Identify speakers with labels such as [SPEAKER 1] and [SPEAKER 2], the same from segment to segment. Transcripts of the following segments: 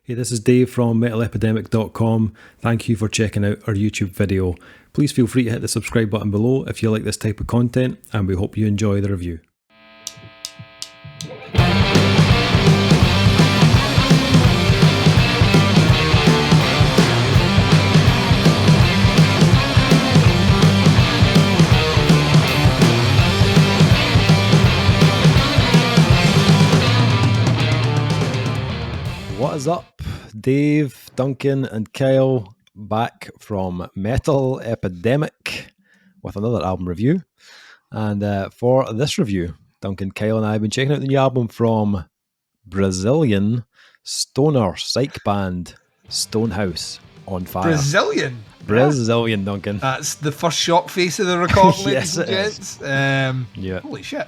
[SPEAKER 1] Hey, this is Dave from metalepidemic.com. Thank you for checking out our YouTube video. Please feel free to hit the subscribe button below if you like this type of content, and we hope you enjoy the review. What is up? Dave, Duncan and Kyle back from Metal Epidemic with another album review. And for this review, Duncan, Kyle and I have been checking out the new album from Brazilian Stoner Psych band Stonehouse on Fire. Brazilian, Duncan.
[SPEAKER 2] That's the first shock face of the recording,
[SPEAKER 1] Yes,
[SPEAKER 2] ladies and gents.
[SPEAKER 1] Yeah.
[SPEAKER 2] Holy shit.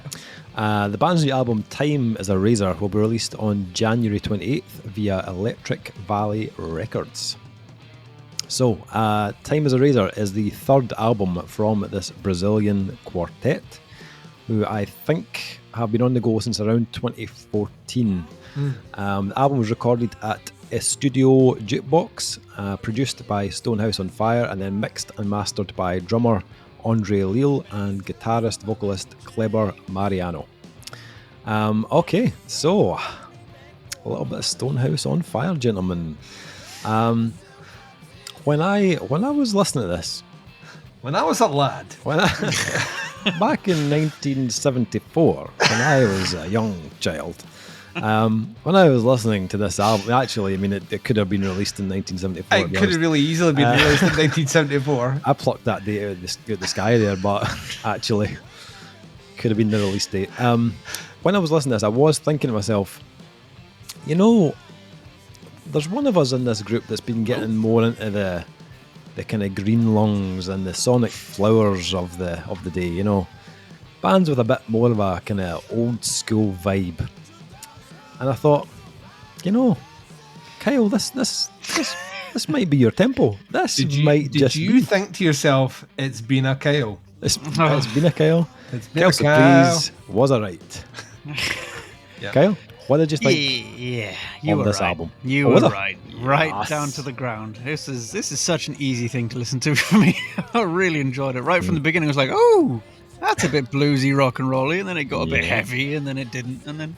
[SPEAKER 1] The band's new album, Time is a Razor, will be released on January 28th via Electric Valley Records. So, Time is a Razor is the third album from this Brazilian quartet, who I think have been on the go since around 2014. The album was recorded at Studio Jukebox, produced by Stonehouse on Fire, and then mixed and mastered by drummer Andre Leal and guitarist vocalist Kleber Mariano. Okay, so a little bit of Stonehouse on Fire, gentlemen. When I was listening to this,
[SPEAKER 2] When I was a lad,
[SPEAKER 1] back in 1974, when I was a young child, when I was listening to this album, actually, I mean, it could have been released in 1974.
[SPEAKER 2] it could have really easily been released in 1974.
[SPEAKER 1] I plucked that date out of the sky there, but actually, could have been the release date. When I was listening to this, I was thinking to myself, you know, there's one of us in this group that's been getting more into the kind of green lungs and the sonic flowers of the day, you know, bands with a bit more of a kind of old school vibe. And I thought, you know, Kyle, this might be your tempo.
[SPEAKER 2] Did you think to yourself, it's been a Kyle?
[SPEAKER 1] It's been a Kyle.
[SPEAKER 2] It's been
[SPEAKER 1] Kyle
[SPEAKER 2] a Kyle.
[SPEAKER 1] Surprise was alright.
[SPEAKER 2] Yeah.
[SPEAKER 1] Kyle, what did you think?
[SPEAKER 3] Yeah, you
[SPEAKER 1] of
[SPEAKER 3] were
[SPEAKER 1] this
[SPEAKER 3] right.
[SPEAKER 1] album?
[SPEAKER 3] You
[SPEAKER 1] Oh,
[SPEAKER 3] were
[SPEAKER 1] was it?
[SPEAKER 3] right.
[SPEAKER 1] Yes.
[SPEAKER 3] Right down to the ground. This is such an easy thing to listen to for me. I really enjoyed it. Right from the beginning, I was like, oh, that's a bit bluesy, rock and rolly, and then it got a bit heavy, and then it didn't, and then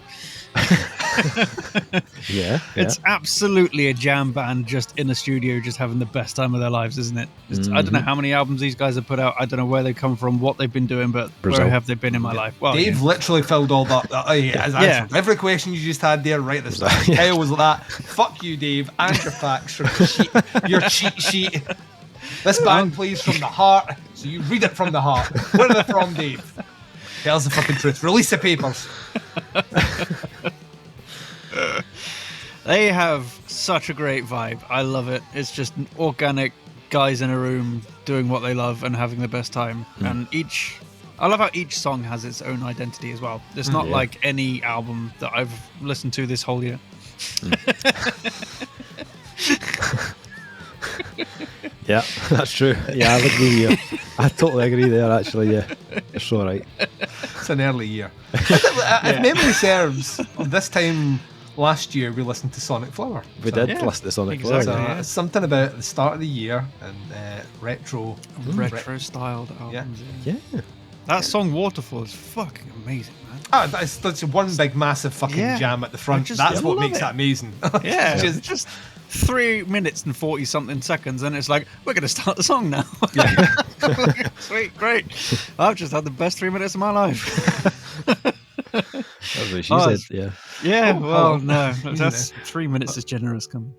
[SPEAKER 1] Yeah.
[SPEAKER 3] it's absolutely a jam band just in a studio, just having the best time of their lives, isn't it? I don't know how many albums these guys have put out. I don't know where they come from, what they've been doing, but
[SPEAKER 1] Brazil.
[SPEAKER 3] where have they been in my life? Well,
[SPEAKER 2] Dave literally filled all that. Has answered every question you just had there right at the start.
[SPEAKER 1] Yeah.
[SPEAKER 2] Kyle was like that. Fuck you, Dave, and your facts from your cheat sheet. This band plays from the heart, so you read it from the heart. Where are they from, Dave? Tell the fucking truth. Release the papers.
[SPEAKER 3] They have such a great vibe. I love it. It's just organic guys in a room doing what they love and having the best time. And I love how each song has its own identity as well. It's not like any album that I've listened to this whole year.
[SPEAKER 1] Yeah, that's true. Yeah, I agree with you. I totally agree there, actually. Yeah, it's all right.
[SPEAKER 2] It's an early year. If memory serves, this time last year we listened to Sonic Flower.
[SPEAKER 1] We did listen to Sonic
[SPEAKER 3] exactly.
[SPEAKER 1] Flower.
[SPEAKER 2] So
[SPEAKER 3] Yeah.
[SPEAKER 2] it's something about the start of the year and retro
[SPEAKER 3] Styled albums.
[SPEAKER 1] Yeah.
[SPEAKER 3] That song Waterfall is fucking amazing, man.
[SPEAKER 2] That's one big massive fucking jam at the front. That's what
[SPEAKER 3] love
[SPEAKER 2] makes
[SPEAKER 3] it.
[SPEAKER 2] that amazing.
[SPEAKER 3] Yeah, just 3 minutes and 40 something seconds, and it's like, we're going to start the song now. Sweet, great. I've just had the best 3 minutes of my life.
[SPEAKER 1] That's what she said, yeah.
[SPEAKER 3] Yeah, well,
[SPEAKER 2] hello.
[SPEAKER 3] no, that's 3 minutes is generous coming.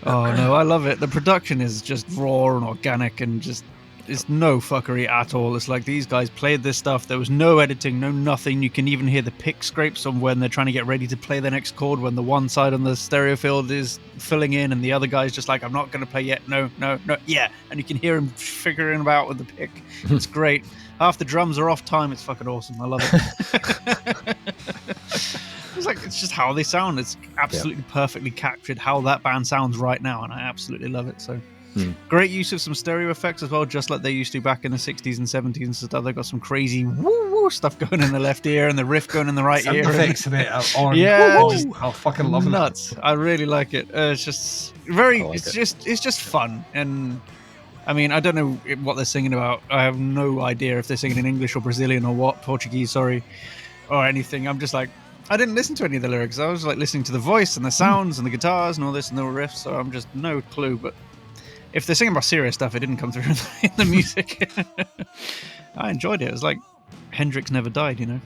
[SPEAKER 3] Oh no, I love it. The production is just raw and organic and just it's no fuckery at all. It's like these guys played this stuff. There was no editing, no nothing. You can even hear the pick scrapes on when they're trying to get ready to play the next chord, when the one side on the stereo field is filling in and the other guy's just like, I'm not going to play yet. No, yeah. And you can hear him figuring them out with the pick. It's great. Half the drums are off time. It's fucking awesome. I love it. It's just how they sound. It's absolutely perfectly captured how that band sounds right now, and I absolutely love it. So Great use of some stereo effects as well, just like they used to back in the 60s and 70s and stuff. They've got some crazy woo-woo stuff going in the left ear and the riff going in the right
[SPEAKER 2] Sound
[SPEAKER 3] ear.
[SPEAKER 2] effects in it are on.
[SPEAKER 3] Yeah,
[SPEAKER 2] I fucking love
[SPEAKER 3] nuts.
[SPEAKER 2] it.
[SPEAKER 3] I really like it. It's just very.
[SPEAKER 1] I like
[SPEAKER 3] It's just fun. And I mean, I don't know what they're singing about. I have no idea if they're singing in English or Brazilian or what, Portuguese, sorry, or anything. I'm just like, I didn't listen to any of the lyrics. I was like listening to the voice and the sounds and the guitars and all this and the riffs. So I'm just no clue. But if they're singing about serious stuff, it didn't come through in the music. I enjoyed it. It was like Hendrix never died, you know.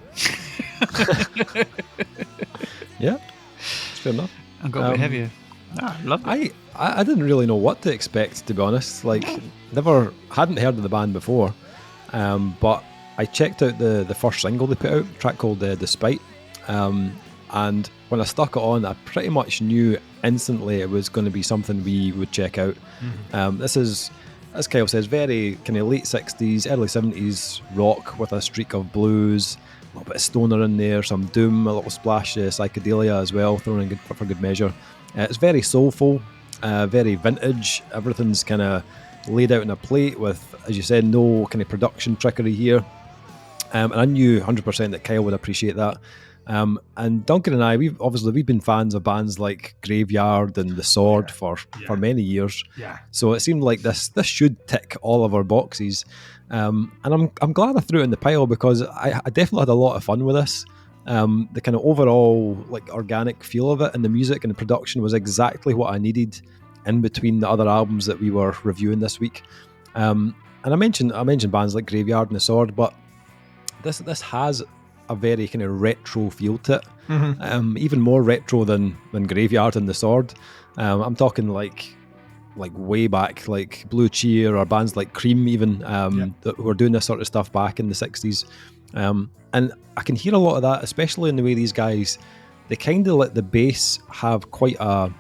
[SPEAKER 1] Yeah, it's fair enough.
[SPEAKER 3] And got a bit heavier. I loved it.
[SPEAKER 1] I didn't really know what to expect, to be honest. Like, hadn't heard of the band before, but I checked out the first single they put out, a track called Despite, and when I stuck it on, I pretty much knew instantly it was going to be something we would check out. This is, as Kyle says, very kind of late 60s, early 70s rock with a streak of blues, a little bit of stoner in there, some doom, a little splash of psychedelia as well, thrown in for good measure. It's very soulful, very vintage. Everything's kind of laid out on a plate with, as you said, no kind of production trickery here. And I knew 100% that Kyle would appreciate that. And Duncan and I, we've been fans of bands like Graveyard and The Sword for many years.
[SPEAKER 2] Yeah.
[SPEAKER 1] So it seemed like this should tick all of our boxes. And I'm glad I threw it in the pile because I definitely had a lot of fun with this. The kind of overall like organic feel of it and the music and the production was exactly what I needed in between the other albums that we were reviewing this week. And I mentioned bands like Graveyard and The Sword, but this has a very kind of retro feel to it, even more retro than Graveyard and The Sword. I'm talking like way back, like Blue Cheer or bands like Cream even, that were doing this sort of stuff back in the 60s. And I can hear a lot of that, especially in the way these guys, they kind of let the bass have quite a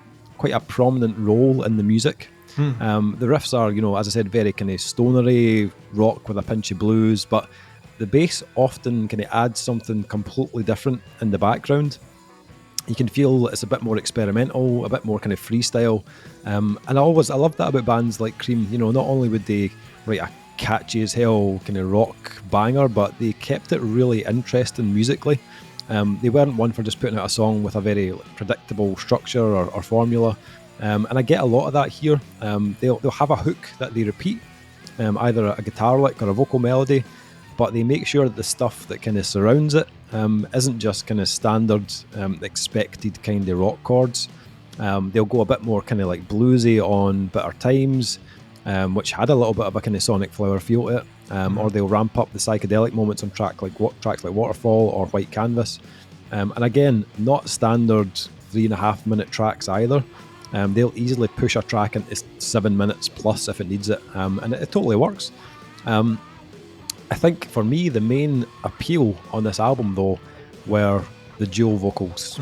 [SPEAKER 1] prominent role in the music. The riffs are, as I said, very kind of stonery rock with a pinch of blues, but the bass often kind of adds something completely different in the background. You can feel it's a bit more experimental, a bit more kind of freestyle. And I love that about bands like Cream. Not only would they write a catchy as hell kind of rock banger, but they kept it really interesting musically. They weren't one for just putting out a song with a very predictable structure or formula. And I get a lot of that here. They'll have a hook that they repeat, either a guitar lick or a vocal melody, but they make sure that the stuff that kind of surrounds it isn't just kind of standard expected kind of rock chords. They'll go a bit more kind of like bluesy on Bitter Times, which had a little bit of a kind of Sonic Flower feel to it, or they'll ramp up the psychedelic moments on tracks like Waterfall or White Canvas. And again, not standard 3.5 minute tracks either. They'll easily push a track into 7 minutes plus if it needs it, and it totally works. I think for me, the main appeal on this album, though, were the dual vocals.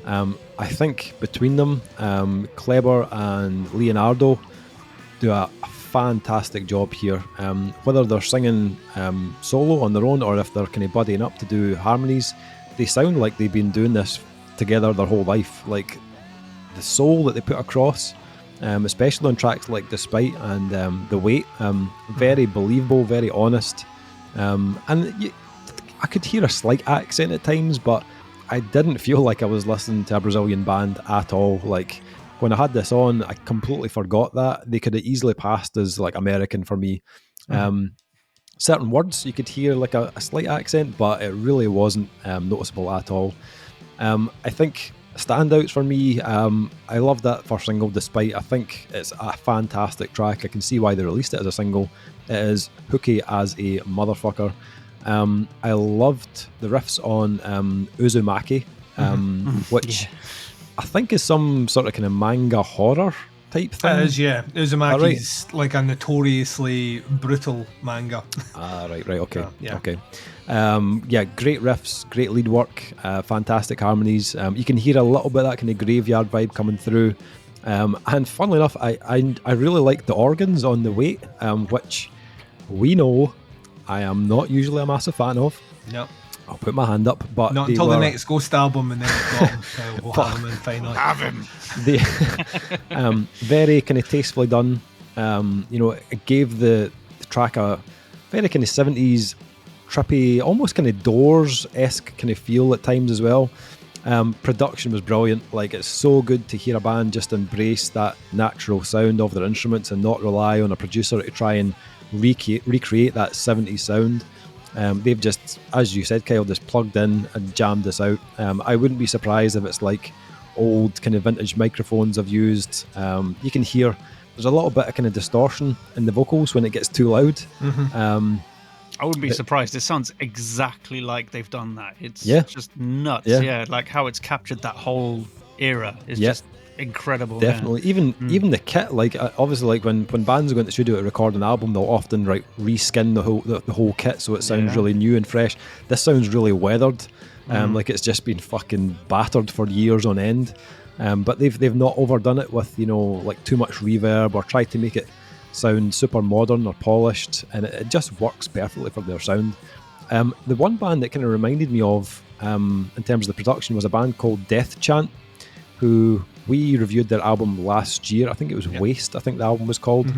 [SPEAKER 1] I think between them, Kleber and Leonardo do a fantastic job here. Whether they're singing solo on their own or if they're kind of buddying up to do harmonies, they sound like they've been doing this together their whole life. Like the soul that they put across, especially on tracks like Despite and The Wait, very believable, very honest. I could hear a slight accent at times, but I didn't feel like I was listening to a Brazilian band at all. Like when I had this on, I completely forgot that. They could have easily passed as like American for me. Certain words you could hear like a slight accent, but it really wasn't noticeable at all. I think standouts for me, I love that first single, Despite. I think it's a fantastic track. I can see why they released it as a single. It is hooky as a motherfucker. I loved the riffs on Uzumaki, which I think is some sort of kind of manga horror type thing.
[SPEAKER 2] It is, yeah. Uzumaki's like a notoriously brutal manga.
[SPEAKER 1] Right, okay. Okay. Great riffs, great lead work, fantastic harmonies. You can hear a little bit of that kind of Graveyard vibe coming through. And funnily enough, I really like the organs on The Wait, which we know I am not usually a massive fan of.
[SPEAKER 2] No.
[SPEAKER 1] I'll put my hand up, but
[SPEAKER 2] not until the next Ghost album, and then we've got him. We'll have him, and finally
[SPEAKER 1] have him. Very kind of tastefully done. It gave the track a very kind of 70s trippy, almost kind of Doors-esque kind of feel at times as well. Production was brilliant. Like, it's so good to hear a band just embrace that natural sound of their instruments and not rely on a producer to try and recreate that 70s sound. They've just, as you said, Kyle, just plugged in and jammed this out. I wouldn't be surprised if it's like old kind of vintage microphones I've used. You can hear there's a little bit of kind of distortion in the vocals when it gets too loud.
[SPEAKER 3] Mm-hmm. I wouldn't be surprised. It sounds exactly like they've done that. It's just nuts. Yeah, like how it's captured that whole era is just incredible.
[SPEAKER 1] Definitely. Even the kit, like obviously, like when bands go into the studio to record an album, they'll often reskin the whole kit so it sounds really new and fresh. This sounds really weathered, like it's just been fucking battered for years on end. But they've not overdone it with like too much reverb or tried to make it sound super modern or polished, and it just works perfectly for their sound. The one band that kind of reminded me of in terms of the production was a band called Death Chant, who we reviewed their album last year. I think it was Waste, I think the album was called.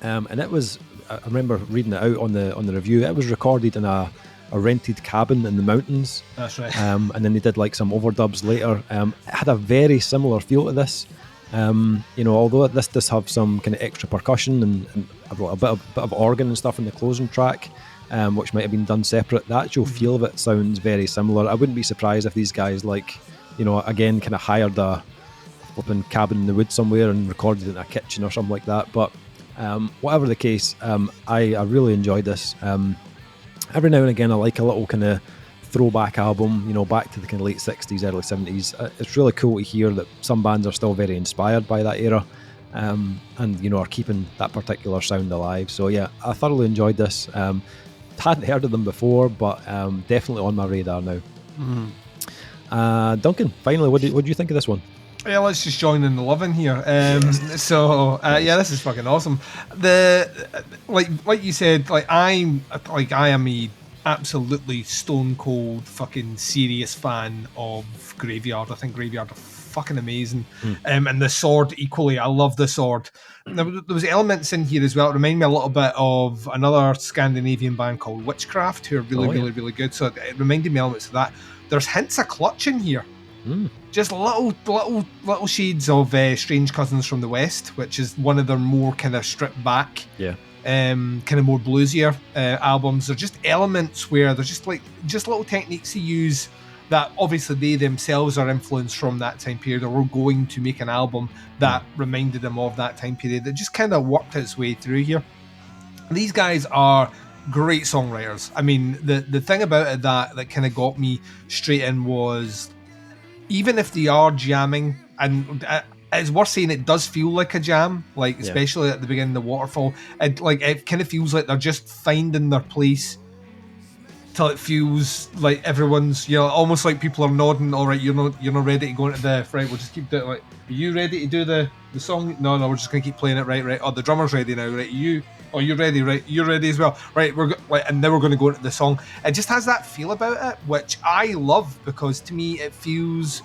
[SPEAKER 1] And it was, I remember reading it out on the review, it was recorded in a rented cabin in the mountains.
[SPEAKER 2] That's right.
[SPEAKER 1] And then they did like some overdubs later. It had a very similar feel to this. Although this does have some kind of extra percussion and a bit of organ and stuff in the closing track, which might have been done separate, the actual feel of it sounds very similar. I wouldn't be surprised if these guys, like, again, kind of hired a flipping cabin in the woods somewhere and recorded it in a kitchen or something like that. But whatever the case, I really enjoyed this. Every now and again, I like a little kind of throwback album, back to the kind of late 60s, early 70s. It's really cool to hear that some bands are still very inspired by that era, and are keeping that particular sound alive. So yeah, I thoroughly enjoyed this. Hadn't heard of them before, but definitely on my radar now. Duncan, finally, what do you think of this one?
[SPEAKER 2] Yeah, let's just join in the loving here. This is fucking awesome. Like you said, I am a absolutely stone cold fucking serious fan of Graveyard. I think Graveyard are fucking amazing. And the Sword equally. I love the Sword. There was elements in here as well. It reminded me a little bit of another Scandinavian band called Witchcraft, who are really good. So it reminded me elements of that. There's hints of Clutch in here. Just little shades of Strange Cousins from the West, which is one of their more kind of stripped back, kind of more bluesier albums. They're just elements where they're just little techniques to use that obviously they themselves are influenced from that time period, or were going to make an album that reminded them of that time period, that just kind of worked its way through here. These guys are great songwriters. I mean, the thing about it that kind of got me straight in was, even if they are jamming, and it's worth saying it does feel like a jam, like especially at the beginning of the Waterfall, it kind of feels like they're just finding their place till it feels like everyone's, almost like people are nodding. All right, you're not ready to go into the right. We'll just keep doing like, are you ready to do the song? No, we're just gonna keep playing it. Right. Oh, the drummer's ready now. Right, you're ready. Right, you're ready as well. Right, and now we're going to go into the song. It just has that feel about it, which I love, because to me it feels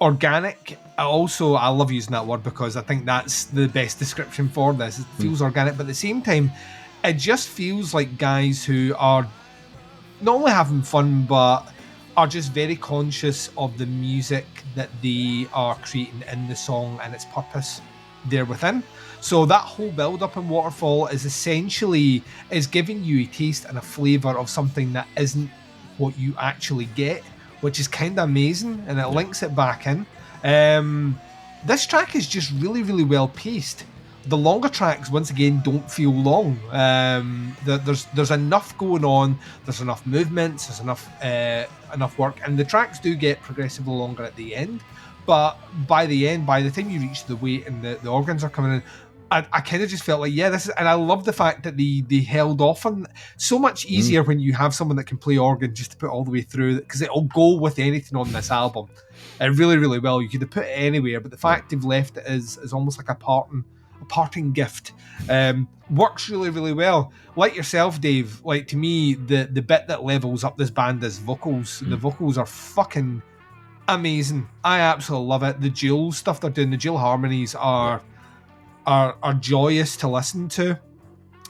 [SPEAKER 2] organic. I love using that word because I think that's the best description for this. It feels organic, but at the same time, it just feels like guys who are not only having fun, but are just very conscious of the music that they are creating in the song and its purpose there within. So that whole build-up in Waterfall is giving you a taste and a flavour of something that isn't what you actually get, which is kind of amazing, and it links it back in. This track is just really, really well paced. The longer tracks, once again, don't feel long. There's enough going on. There's enough movements. There's enough work, and the tracks do get progressively longer at the end. But by the time you reach the weight and the organs are coming in, I kind of just felt like, this is, and I love the fact that they held off on. So much easier when you have someone that can play organ just to put all the way through, because it'll go with anything on this album. It really, really well. You could have put it anywhere, but the fact they've left it is almost like a parting gift. Works really, really well. Like yourself, Dave, like to me, the bit that levels up this band is vocals. The vocals are fucking amazing. I absolutely love it. The dual stuff they're doing, the dual harmonies are are joyous to listen to.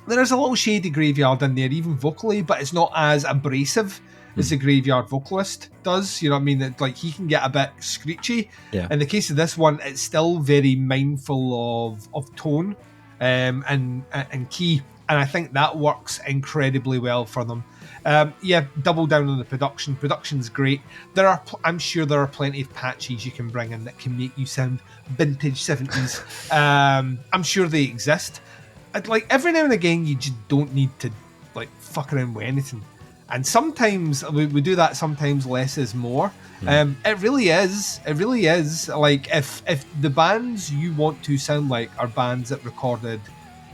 [SPEAKER 2] There is a little shady Graveyard in there, even vocally, but it's not as abrasive as the Graveyard vocalist does. You know what I mean? It's like he can get a bit screechy.
[SPEAKER 1] Yeah.
[SPEAKER 2] In the case of this one, it's still very mindful of tone and key, and I think that works incredibly well for them. Double down on the production. Production's great. I'm sure there are plenty of patches you can bring in that can make you sound vintage 70s. I'm sure they exist. Like every now and again, you just don't need to like fuck around with anything. And sometimes we do that. Sometimes less is more. It really is. It really is. Like if the bands you want to sound like are bands that recorded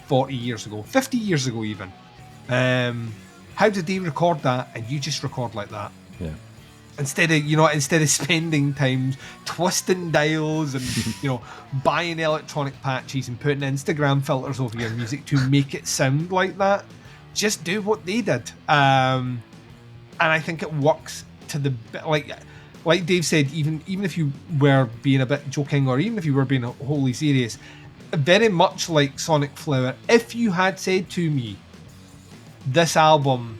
[SPEAKER 2] 40 years ago, 50 years ago even, how did they record that? And you just record like that.
[SPEAKER 1] Yeah.
[SPEAKER 2] Instead of spending time twisting dials and buying electronic patches and putting Instagram filters over your music to make it sound like that, just do what they did. And I think it works to the like Dave said. Even if you were being a bit joking, or even if you were being wholly serious, very much like Sonic Flower. If you had said to me, this album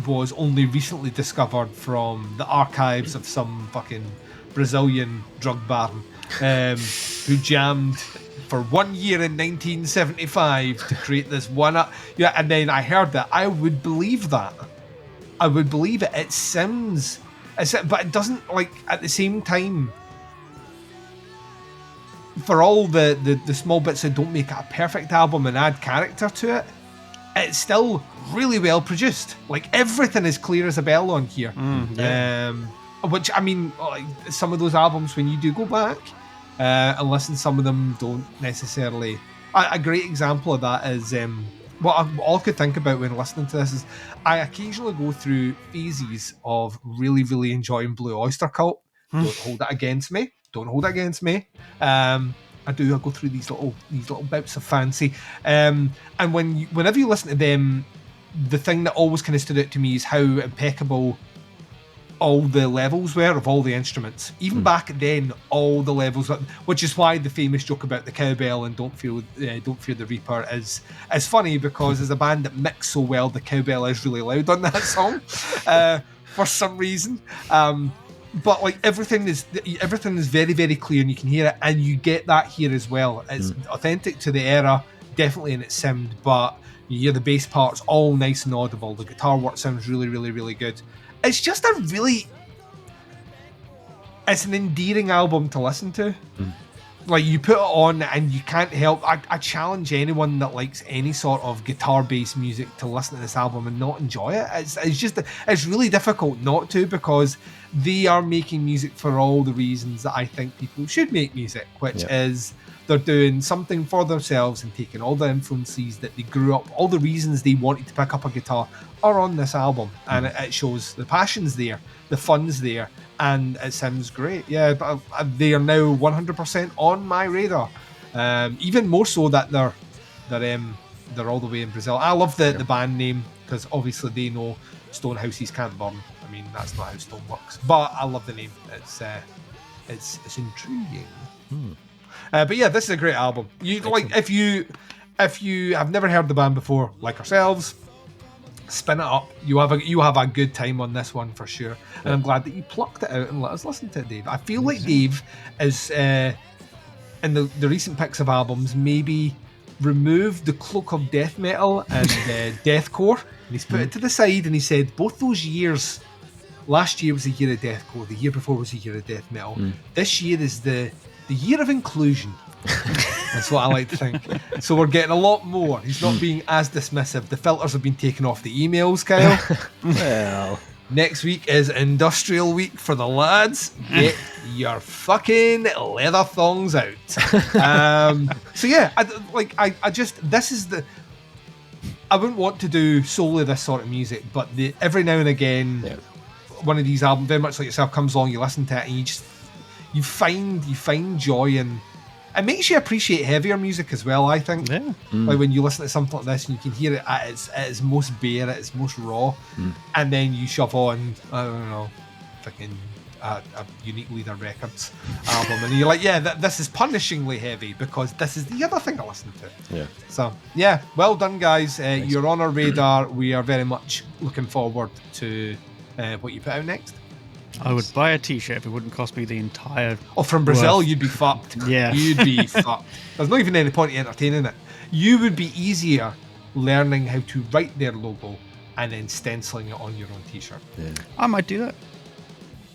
[SPEAKER 2] was only recently discovered from the archives of some fucking Brazilian drug baron who jammed for 1 year in 1975 to create this one and then I heard that, I would believe that. I would believe it. It sounds, but it doesn't, like, at the same time, for all the small bits that don't make it a perfect album and add character to it, it's still really well produced. Like, everything is clear as a bell on here. Which, I mean, like, some of those albums, when you do go back and listen, some of them don't necessarily. A great example of that is all I could think about when listening to this is I occasionally go through phases of really, really enjoying Blue Oyster Cult. Don't hold it against me. I go through these little bouts of fancy, and whenever you listen to them, the thing that always kind of stood out to me is how impeccable all the levels were of all the instruments. Even back then, all the levels, which is why the famous joke about the cowbell and Don't Fear the Reaper is funny, because as a band that mix so well, the cowbell is really loud on that song for some reason. But like everything is very, very clear, and you can hear it, and you get that here as well. It's authentic to the era, definitely in its sound, but you hear the bass parts all nice and audible. The guitar work sounds really, really, really good. It's just it's an endearing album to listen to. Like, you put it on and you can't help. I challenge anyone that likes any sort of guitar-based music to listen to this album and not enjoy it. It's really difficult not to, because they are making music for all the reasons that I think people should make music, which is they're doing something for themselves and taking all the influences that they grew up, all the reasons they wanted to pick up a guitar are on this album, and it shows the passion's there, the fun's there, and it sounds great. Yeah, but they are now 100% on my radar. Even more so that they're all the way in Brazil. I love the band name, because obviously they know Stone Houses Can't Burn. I mean, that's not how Stone works, but I love the name. It's intriguing. But yeah, this is a great album. If you have never heard the band before, like ourselves, spin it up. You have a good time on this one for sure. And I'm glad that you plucked it out and let us listen to it, Dave. I feel like Dave is in the recent picks of albums maybe removed the cloak of death metal and deathcore, and he's put it to the side, and he said both those years, last year was a year of deathcore, the year before was a year of death metal. This year is the year of inclusion. That's what I like to think. So we're getting a lot more. He's not being as dismissive. The filters have been taken off the emails, Kyle.
[SPEAKER 1] Well,
[SPEAKER 2] next week is Industrial Week for the lads. Get your fucking leather thongs out. So yeah, I wouldn't want to do solely this sort of music, but every now and again, one of these albums, very much like yourself, comes along, you listen to it, and you find joy in. It makes you appreciate heavier music as well, I think. Yeah. Like when you listen to something like this and you can hear it at its most bare, at its most raw, and then you shove on, I don't know, fucking a Unique Leader Records album, and you're like, yeah, this is punishingly heavy because this is the other thing I listen to.
[SPEAKER 1] Yeah.
[SPEAKER 2] So yeah, well done, guys. You're on our radar. We are very much looking forward to what you put out next.
[SPEAKER 3] I would buy a t-shirt if it wouldn't cost me the entire...
[SPEAKER 2] Oh, from Brazil,
[SPEAKER 3] worth.
[SPEAKER 2] you'd be fucked.
[SPEAKER 3] Yeah.
[SPEAKER 2] You'd be fucked. There's not even any point in entertaining it. You would be easier learning how to write their logo and then stenciling it on your own t-shirt.
[SPEAKER 1] Yeah.
[SPEAKER 3] I might do that.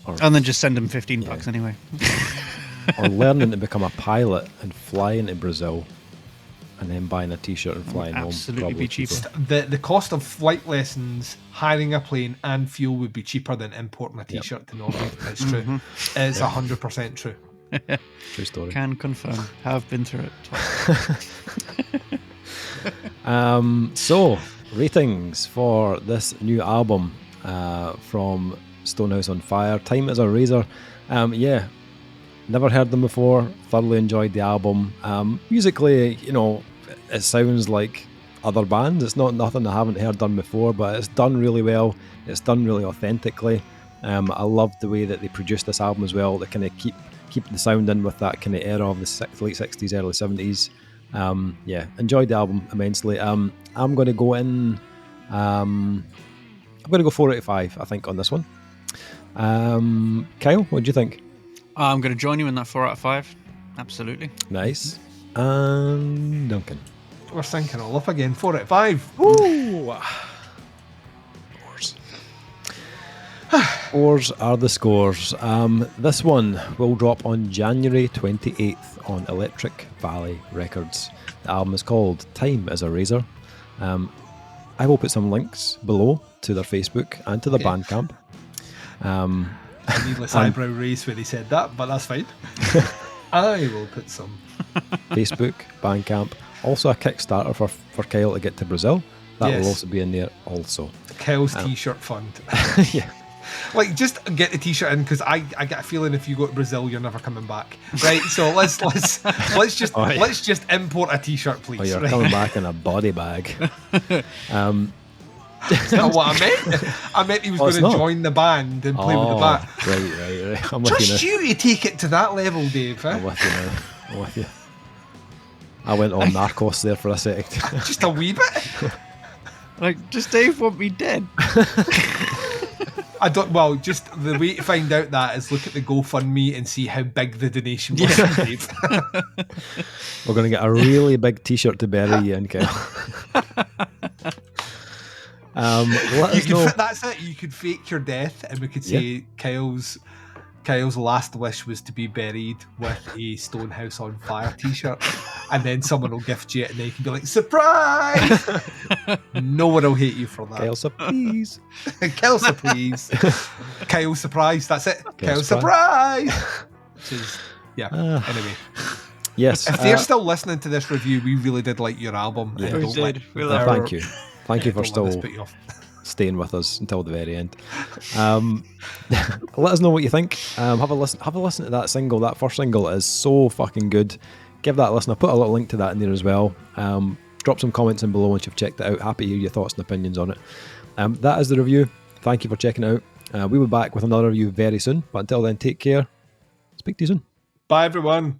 [SPEAKER 1] Or,
[SPEAKER 3] And then just send them $15 anyway.
[SPEAKER 1] or learning to become a pilot and flying to Brazil and then buying a t-shirt and flying home.
[SPEAKER 3] Absolutely
[SPEAKER 1] Probably
[SPEAKER 3] be cheaper.
[SPEAKER 2] The cost of flight lessons, hiring a plane, and fuel would be cheaper than importing a t-shirt to Norway. It's true. It's 100% true.
[SPEAKER 1] True story.
[SPEAKER 3] Can confirm. Have been through it twice.
[SPEAKER 1] So, ratings for this new album from Stonehouse on Fire. Time is a Razor. Yeah, never heard them before. Thoroughly enjoyed the album. Musically, it sounds like other bands. It's not nothing I haven't heard done before, but it's done really well. It's done really authentically. I love the way that they produced this album as well. They kind of keep the sound in with that kind of era of the late 60s, early 70s. Yeah, enjoyed the album immensely. I'm going to go in. I'm going to go 4 out of 5, I think, on this one. Kyle, what do you think?
[SPEAKER 3] I'm going to join you in that 4 out of 5. Absolutely.
[SPEAKER 1] Nice. And Duncan.
[SPEAKER 2] We're syncing all up again. 4 out of 5.
[SPEAKER 1] Ooh. Oars are the scores. This one will drop on January 28th on Electric Valley Records. The album is called Time is a Razor. I will put some links below to their Facebook and to their Bandcamp.
[SPEAKER 2] Needless eyebrow raise when he said that, but that's fine. I will put some.
[SPEAKER 1] Facebook, Bandcamp. Also a Kickstarter for Kyle to get to Brazil. That
[SPEAKER 2] Yes.
[SPEAKER 1] will also be in there also.
[SPEAKER 2] Kyle's t-shirt fund.
[SPEAKER 1] Yeah.
[SPEAKER 2] Like, just get the t-shirt in, because I get a feeling if you go to Brazil, you're never coming back. Right? So let's just
[SPEAKER 1] Oh, yeah.
[SPEAKER 2] let's just import a t-shirt, please.
[SPEAKER 1] Oh, you're
[SPEAKER 2] right?
[SPEAKER 1] coming back in a body bag.
[SPEAKER 2] That's not what I meant. I meant he was
[SPEAKER 1] Oh, it's
[SPEAKER 2] going to
[SPEAKER 1] not?
[SPEAKER 2] join the band and play with the band.
[SPEAKER 1] Right. I'm with you now.
[SPEAKER 2] Just you to take it to that level, Dave.
[SPEAKER 1] I'm
[SPEAKER 2] Eh?
[SPEAKER 1] with you now. I'm with you. I went on Narcos there for a sec.
[SPEAKER 2] Just a wee bit.
[SPEAKER 3] Like, does Dave want me dead?
[SPEAKER 2] I don't. Well, just the way to find out that is look at the GoFundMe and see how big the donation was. Dave.
[SPEAKER 1] We're going to get a really big t-shirt to bury you in, Kyle. Let
[SPEAKER 2] You
[SPEAKER 1] us know.
[SPEAKER 2] could, that's it. You could fake your death, and we could say Kyle's last wish was to be buried with a Stonehouse on Fire t-shirt, and then someone will gift you it, and then you can be like, surprise! No one will hate you for that.
[SPEAKER 1] Kyle, please.
[SPEAKER 2] Kyle surprise. Kyle surprise. That's it.
[SPEAKER 1] Kyle
[SPEAKER 2] Kyle surprise. Which is, yeah. Anyway,
[SPEAKER 1] Yes.
[SPEAKER 2] if they're still listening to this review, we really did like your album.
[SPEAKER 1] Yeah.
[SPEAKER 2] And
[SPEAKER 3] We
[SPEAKER 2] don't let-
[SPEAKER 3] did. We love
[SPEAKER 1] Thank you. Thank you for
[SPEAKER 2] don't let this
[SPEAKER 1] still
[SPEAKER 2] put you off.
[SPEAKER 1] staying with us until the very end. Let us know what you think. Have a listen to that single. That first single is so fucking good. Give that a listen. I'll put a little link to that in there as well. Drop some comments in below once you've checked it out. Happy to hear your thoughts and opinions on it. That is the review. Thank you for checking it out. We'll be back with another review very soon. But until then, take care. Speak to you soon.
[SPEAKER 2] Bye, everyone.